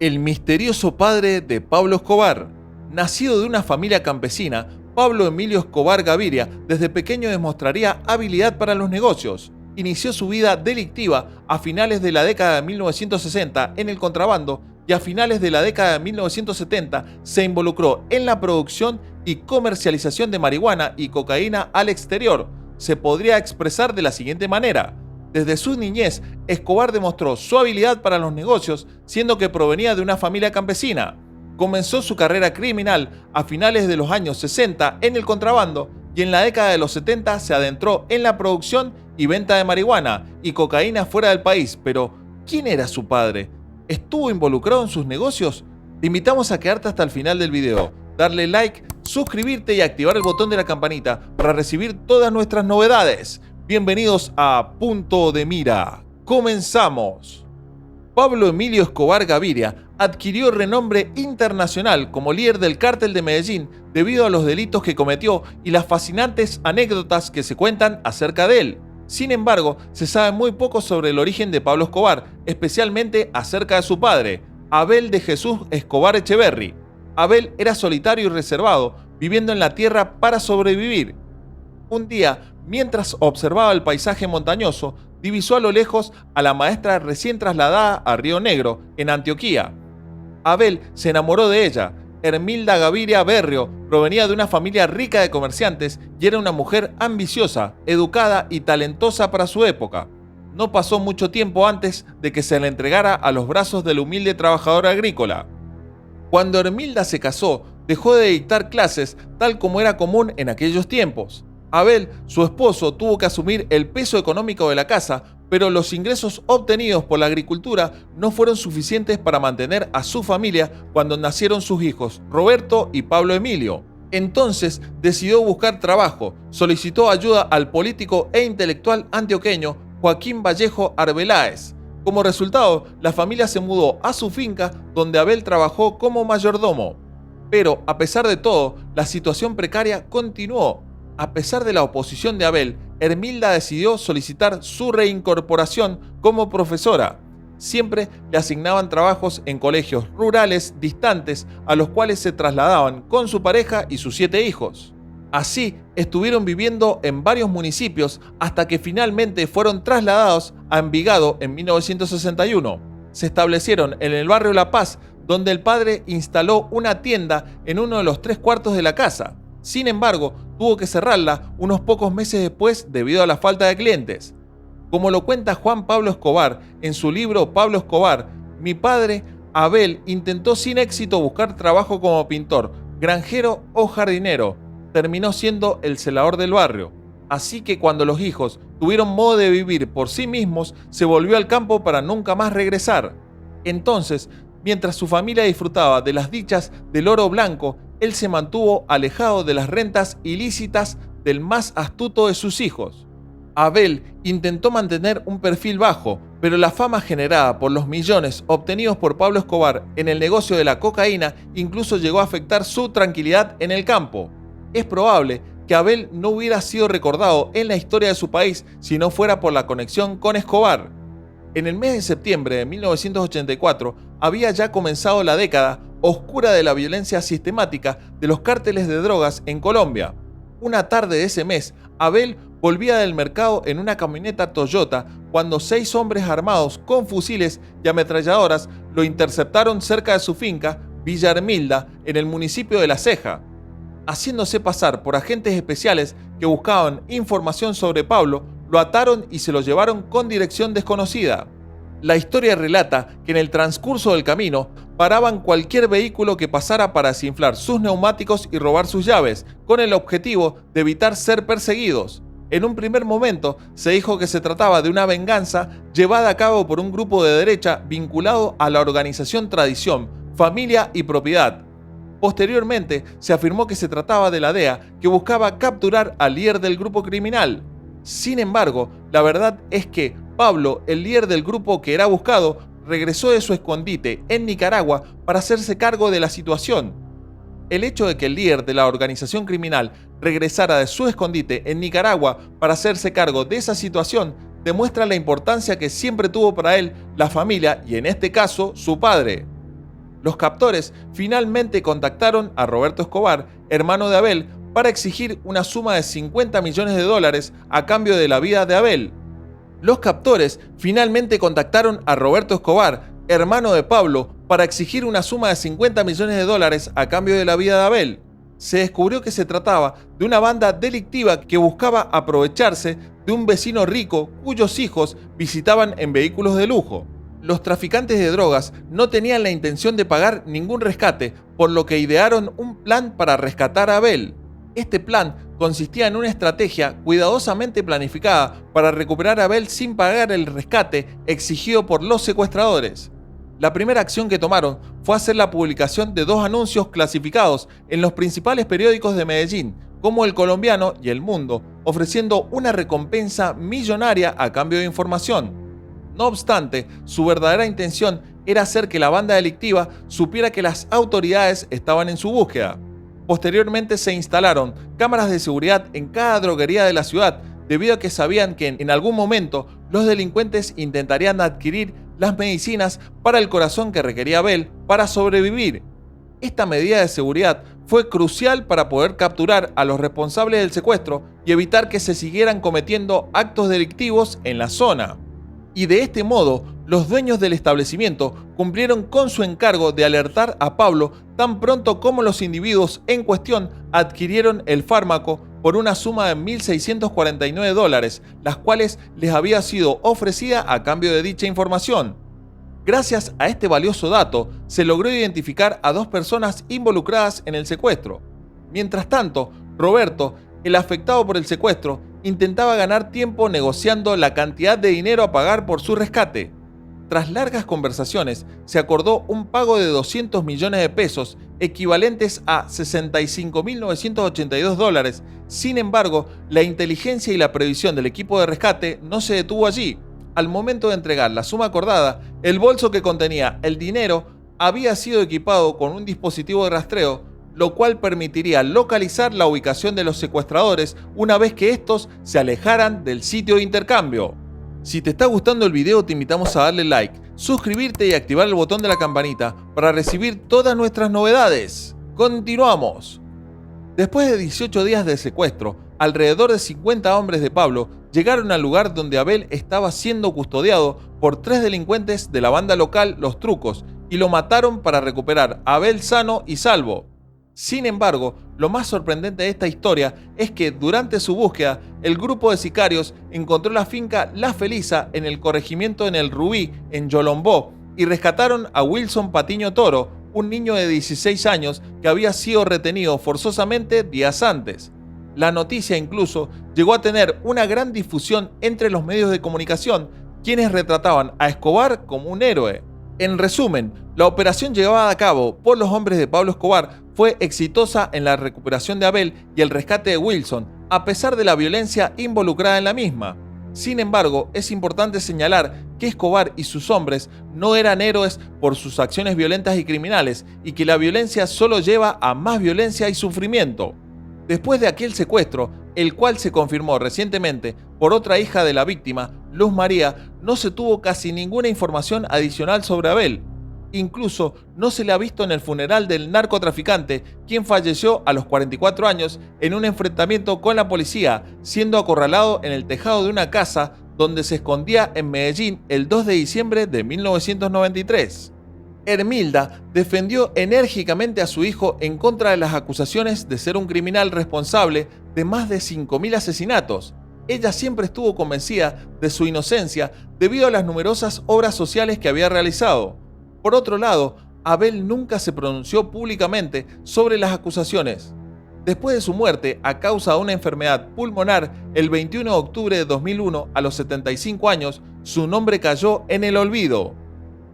El misterioso padre de Pablo Escobar. Nacido de una familia campesina, Pablo Emilio Escobar Gaviria desde pequeño demostraría habilidad para los negocios. Inició su vida delictiva a finales de la década de 1960 en el contrabando y a finales de la década de 1970 se involucró en la producción y comercialización de marihuana y cocaína al exterior. Se podría expresar de la siguiente manera: desde su niñez, Escobar demostró su habilidad para los negocios, siendo que provenía de una familia campesina. Comenzó su carrera criminal a finales de los años 60 en el contrabando y en la década de los 70 se adentró en la producción y venta de marihuana y cocaína fuera del país. Pero, ¿quién era su padre? ¿Estuvo involucrado en sus negocios? Te invitamos a quedarte hasta el final del video, darle like, suscribirte y activar el botón de la campanita para recibir todas nuestras novedades. Bienvenidos a Punto de Mira. ¡Comenzamos! Pablo Emilio Escobar Gaviria adquirió renombre internacional como líder del cártel de Medellín debido a los delitos que cometió y las fascinantes anécdotas que se cuentan acerca de él. Sin embargo, se sabe muy poco sobre el origen de Pablo Escobar, especialmente acerca de su padre, Abel de Jesús Escobar Echeverri. Abel era solitario y reservado, viviendo en la tierra para sobrevivir. Un día, mientras observaba el paisaje montañoso, divisó a lo lejos a la maestra recién trasladada a Río Negro, en Antioquía. Abel se enamoró de ella. Hermilda Gaviria Berrio provenía de una familia rica de comerciantes y era una mujer ambiciosa, educada y talentosa para su época. No pasó mucho tiempo antes de que se le entregara a los brazos del humilde trabajador agrícola. Cuando Hermilda se casó, dejó de dictar clases tal como era común en aquellos tiempos. Abel, su esposo, tuvo que asumir el peso económico de la casa, pero los ingresos obtenidos por la agricultura no fueron suficientes para mantener a su familia cuando nacieron sus hijos, Roberto y Pablo Emilio. Entonces decidió buscar trabajo, solicitó ayuda al político e intelectual antioqueño Joaquín Vallejo Arbeláez. Como resultado, la familia se mudó a su finca, donde Abel trabajó como mayordomo. Pero, a pesar de todo, la situación precaria continuó. A pesar de la oposición de Abel, Hermilda decidió solicitar su reincorporación como profesora. Siempre le asignaban trabajos en colegios rurales distantes a los cuales se trasladaban con su pareja y sus 7 hijos. Así, estuvieron viviendo en varios municipios hasta que finalmente fueron trasladados a Envigado en 1961. Se establecieron en el barrio La Paz, donde el padre instaló una tienda en uno de los 3 cuartos de la casa. Sin embargo, tuvo que cerrarla unos pocos meses después debido a la falta de clientes. Como lo cuenta Juan Pablo Escobar en su libro Pablo Escobar, mi padre, Abel, intentó sin éxito buscar trabajo como pintor, granjero o jardinero. Terminó siendo el celador del barrio. Así que cuando los hijos tuvieron modo de vivir por sí mismos, se volvió al campo para nunca más regresar. Entonces, mientras su familia disfrutaba de las dichas del oro blanco, él se mantuvo alejado de las rentas ilícitas del más astuto de sus hijos. Abel intentó mantener un perfil bajo, pero la fama generada por los millones obtenidos por Pablo Escobar en el negocio de la cocaína incluso llegó a afectar su tranquilidad en el campo. Es probable que Abel no hubiera sido recordado en la historia de su país si no fuera por la conexión con Escobar. En el mes de septiembre de 1984 había ya comenzado la década oscura de la violencia sistemática de los cárteles de drogas en Colombia. Una tarde de ese mes, Abel volvía del mercado en una camioneta Toyota cuando 6 hombres armados con fusiles y ametralladoras lo interceptaron cerca de su finca, Villa Hermilda, en el municipio de La Ceja. Haciéndose pasar por agentes especiales que buscaban información sobre Pablo, lo ataron y se lo llevaron con dirección desconocida. La historia relata que en el transcurso del camino paraban cualquier vehículo que pasara para desinflar sus neumáticos y robar sus llaves, con el objetivo de evitar ser perseguidos. En un primer momento se dijo que se trataba de una venganza llevada a cabo por un grupo de derecha vinculado a la organización Tradición, Familia y Propiedad. Posteriormente se afirmó que se trataba de la DEA, que buscaba capturar al líder del grupo criminal. Sin embargo, la verdad es que Pablo, el líder del grupo que era buscado, regresó de su escondite en Nicaragua para hacerse cargo de la situación. El hecho de que el líder de la organización criminal regresara de su escondite en Nicaragua para hacerse cargo de esa situación demuestra la importancia que siempre tuvo para él la familia y en este caso su padre. Los captores finalmente contactaron a Roberto Escobar, hermano de Abel, para exigir una suma de $50 millones a cambio de la vida de Abel. Los captores finalmente contactaron a Roberto Escobar, hermano de Pablo, para exigir una suma de $50 millones a cambio de la vida de Abel. Se descubrió que se trataba de una banda delictiva que buscaba aprovecharse de un vecino rico cuyos hijos visitaban en vehículos de lujo. Los traficantes de drogas no tenían la intención de pagar ningún rescate, por lo que idearon un plan para rescatar a Abel. Este plan consistía en una estrategia cuidadosamente planificada para recuperar a Abel sin pagar el rescate exigido por los secuestradores. La primera acción que tomaron fue hacer la publicación de 2 anuncios clasificados en los principales periódicos de Medellín, como El Colombiano y El Mundo, ofreciendo una recompensa millonaria a cambio de información. No obstante, su verdadera intención era hacer que la banda delictiva supiera que las autoridades estaban en su búsqueda. Posteriormente se instalaron cámaras de seguridad en cada droguería de la ciudad, debido a que sabían que en algún momento los delincuentes intentarían adquirir las medicinas para el corazón que requería Abel para sobrevivir. Esta medida de seguridad fue crucial para poder capturar a los responsables del secuestro y evitar que se siguieran cometiendo actos delictivos en la zona. Y de este modo, los dueños del establecimiento cumplieron con su encargo de alertar a Pablo tan pronto como los individuos en cuestión adquirieron el fármaco por una suma de $1.649, las cuales les había sido ofrecida a cambio de dicha información. Gracias a este valioso dato, se logró identificar a 2 personas involucradas en el secuestro. Mientras tanto, Roberto, el afectado por el secuestro, intentaba ganar tiempo negociando la cantidad de dinero a pagar por su rescate. Tras largas conversaciones, se acordó un pago de $200 millones, equivalentes a $65.982. Sin embargo, la inteligencia y la previsión del equipo de rescate no se detuvo allí. Al momento de entregar la suma acordada, el bolso que contenía el dinero había sido equipado con un dispositivo de rastreo, lo cual permitiría localizar la ubicación de los secuestradores una vez que estos se alejaran del sitio de intercambio. Si te está gustando el video, te invitamos a darle like, suscribirte y activar el botón de la campanita para recibir todas nuestras novedades. ¡Continuamos! Después de 18 días de secuestro, alrededor de 50 hombres de Pablo llegaron al lugar donde Abel estaba siendo custodiado por 3 delincuentes de la banda local Los Trucos y lo mataron para recuperar a Abel sano y salvo. Sin embargo, lo más sorprendente de esta historia es que durante su búsqueda, el grupo de sicarios encontró la finca La Felisa en el corregimiento en El Rubí, en Yolombó, y rescataron a Wilson Patiño Toro, un niño de 16 años que había sido retenido forzosamente días antes. La noticia incluso llegó a tener una gran difusión entre los medios de comunicación, quienes retrataban a Escobar como un héroe. En resumen, la operación llevada a cabo por los hombres de Pablo Escobar fue exitosa en la recuperación de Abel y el rescate de Wilson, a pesar de la violencia involucrada en la misma. Sin embargo, es importante señalar que Escobar y sus hombres no eran héroes por sus acciones violentas y criminales, y que la violencia solo lleva a más violencia y sufrimiento. Después de aquel secuestro, el cual se confirmó recientemente por otra hija de la víctima, Luz María, no se tuvo casi ninguna información adicional sobre Abel. Incluso no se le ha visto en el funeral del narcotraficante, quien falleció a los 44 años en un enfrentamiento con la policía, siendo acorralado en el tejado de una casa donde se escondía en Medellín el 2 de diciembre de 1993. Hermilda defendió enérgicamente a su hijo en contra de las acusaciones de ser un criminal responsable de más de 5.000 asesinatos. Ella siempre estuvo convencida de su inocencia debido a las numerosas obras sociales que había realizado. Por otro lado, Abel nunca se pronunció públicamente sobre las acusaciones. Después de su muerte a causa de una enfermedad pulmonar el 21 de octubre de 2001, a los 75 años, su nombre cayó en el olvido.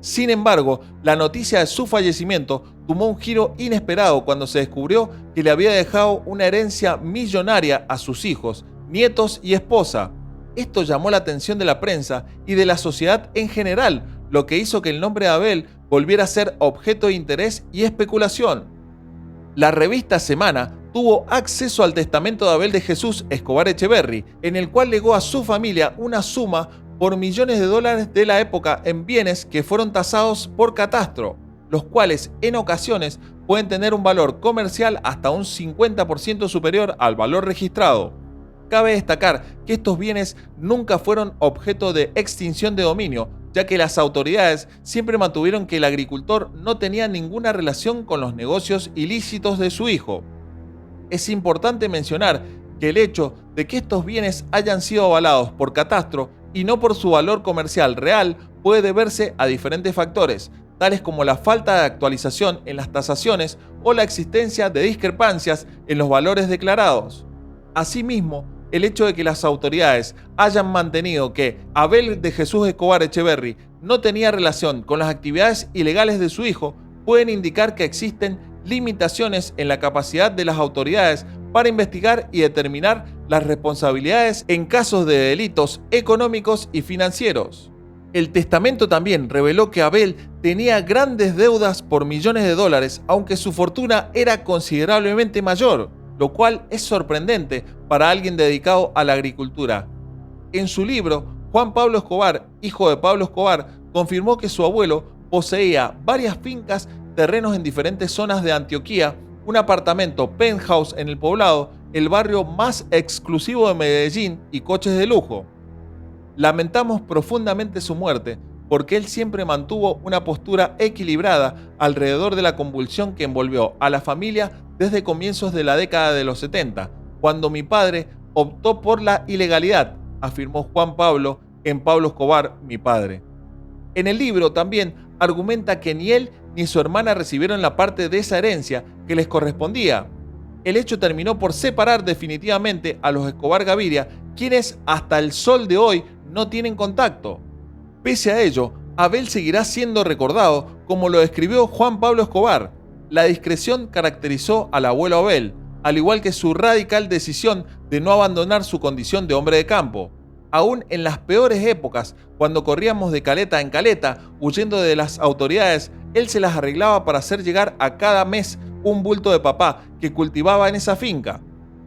Sin embargo, la noticia de su fallecimiento tomó un giro inesperado cuando se descubrió que le había dejado una herencia millonaria a sus hijos, nietos y esposa. Esto llamó la atención de la prensa y de la sociedad en general, lo que hizo que el nombre de Abel volviera a ser objeto de interés y especulación. La revista Semana tuvo acceso al testamento de Abel de Jesús Escobar Echeverry, en el cual legó a su familia una suma por millones de dólares de la época en bienes que fueron tasados por catastro. los cuales en ocasiones pueden tener un valor comercial hasta un 50% superior al valor registrado. Cabe destacar que estos bienes nunca fueron objeto de extinción de dominio, ya que las autoridades siempre mantuvieron que el agricultor no tenía ninguna relación con los negocios ilícitos de su hijo. Es importante mencionar que el hecho de que estos bienes hayan sido avalados por catastro y no por su valor comercial real puede deberse a diferentes factores, tales como la falta de actualización en las tasaciones o la existencia de discrepancias en los valores declarados. Asimismo, el hecho de que las autoridades hayan mantenido que Abel de Jesús Escobar Echeverry no tenía relación con las actividades ilegales de su hijo pueden indicar que existen limitaciones en la capacidad de las autoridades para investigar y determinar las responsabilidades en casos de delitos económicos y financieros. El testamento también reveló que Abel tenía grandes deudas por millones de dólares, aunque su fortuna era considerablemente mayor, lo cual es sorprendente para alguien dedicado a la agricultura. En su libro, Juan Pablo Escobar, hijo de Pablo Escobar, confirmó que su abuelo poseía varias fincas, terrenos en diferentes zonas de Antioquía, un apartamento penthouse en El Poblado, el barrio más exclusivo de Medellín y coches de lujo. Lamentamos profundamente su muerte, porque él siempre mantuvo una postura equilibrada alrededor de la convulsión que envolvió a la familia desde comienzos de la década de los 70, cuando mi padre optó por la ilegalidad, afirmó Juan Pablo en Pablo Escobar, mi padre. En el libro también argumenta que ni él ni su hermana recibieron la parte de esa herencia que les correspondía. El hecho terminó por separar definitivamente a los Escobar Gaviria, quienes hasta el sol de hoy no tienen contacto. Pese a ello, Abel seguirá siendo recordado como lo describió Juan Pablo Escobar. La discreción caracterizó al abuelo Abel, al igual que su radical decisión de no abandonar su condición de hombre de campo. Aún en las peores épocas, cuando corríamos de caleta en caleta, huyendo de las autoridades, él se las arreglaba para hacer llegar a cada mes un bulto de papá que cultivaba en esa finca.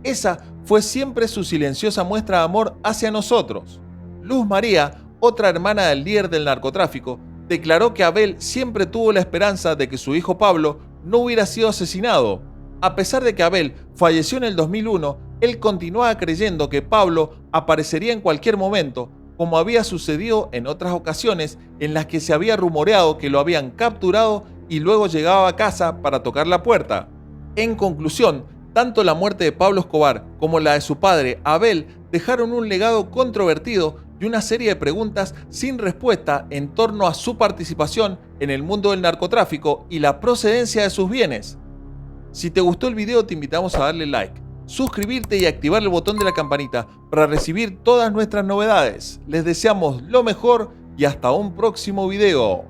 Esa fue siempre su silenciosa muestra de amor hacia nosotros. Luz María, otra hermana del líder del narcotráfico, declaró que Abel siempre tuvo la esperanza de que su hijo Pablo no hubiera sido asesinado. A pesar de que Abel falleció en el 2001, él continuaba creyendo que Pablo aparecería en cualquier momento, como había sucedido en otras ocasiones en las que se había rumoreado que lo habían capturado y luego llegaba a casa para tocar la puerta. En conclusión, tanto la muerte de Pablo Escobar como la de su padre, Abel, dejaron un legado controvertido y una serie de preguntas sin respuesta en torno a su participación en el mundo del narcotráfico y la procedencia de sus bienes. Si te gustó el video, te invitamos a darle like, suscribirte y activar el botón de la campanita para recibir todas nuestras novedades. Les deseamos lo mejor y hasta un próximo video.